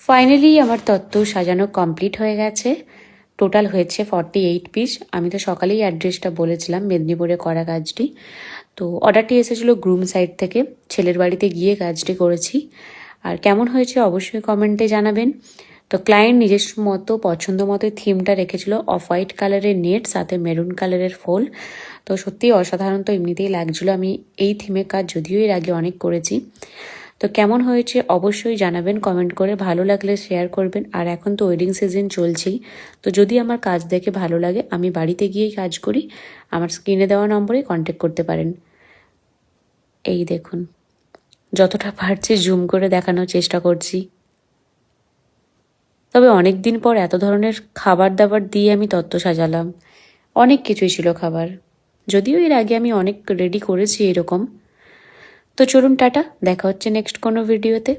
Finally আমার তত্ত্ব সাজানো কমপ্লিট হয়ে গেছে। টোটাল হয়েছে 48 পিস। আমি তো সকালেই অ্যাড্রেসটা বলেছিলাম, মেদিনীপুরে করা কাজটি। তো অর্ডারটি এসেছিলো গ্রুম সাইড থেকে, ছেলের বাড়িতে গিয়ে কাজটি করেছি। আর কেমন হয়েছে অবশ্যই কমেন্টে জানাবেন। তো ক্লায়েন্ট নিজস্ব মতো পছন্দ মতো থিমটা রেখেছিল, অফ হোয়াইট কালারের নেট সাথে মেরুন কালারের ফুল। তো সত্যিই অসাধারণ, তো এমনিতেই লাগছিলো। আমি এই থিমের কাজ যদিও এর আগে অনেক করেছি। তো কেমন হয়েছে অবশ্যই জানাবেন কমেন্ট করে, ভালো লাগলে শেয়ার করবেন। আর এখন তো ওয়েডিং সিজন চলছেই, তো যদি আমার কাজ দেখে ভালো লাগে আমি বাড়িতে গিয়েই কাজ করি। আমার স্ক্রিনে দেওয়া নম্বরে কন্ট্যাক্ট করতে পারেন। এই দেখুন, যতটা পারছি জুম করে দেখানোর চেষ্টা করছি। তবে অনেক দিন পর এত ধরনের খাবার দাবার দিয়ে আমি তত্ত্ব সাজালাম। অনেক কিছুই ছিল খাবার, যদিও এর আগে আমি অনেক রেডি করেছি এরকম। তো চলুন টাটা, দেখা হচ্ছে নেক্সট কোনো ভিডিওতে।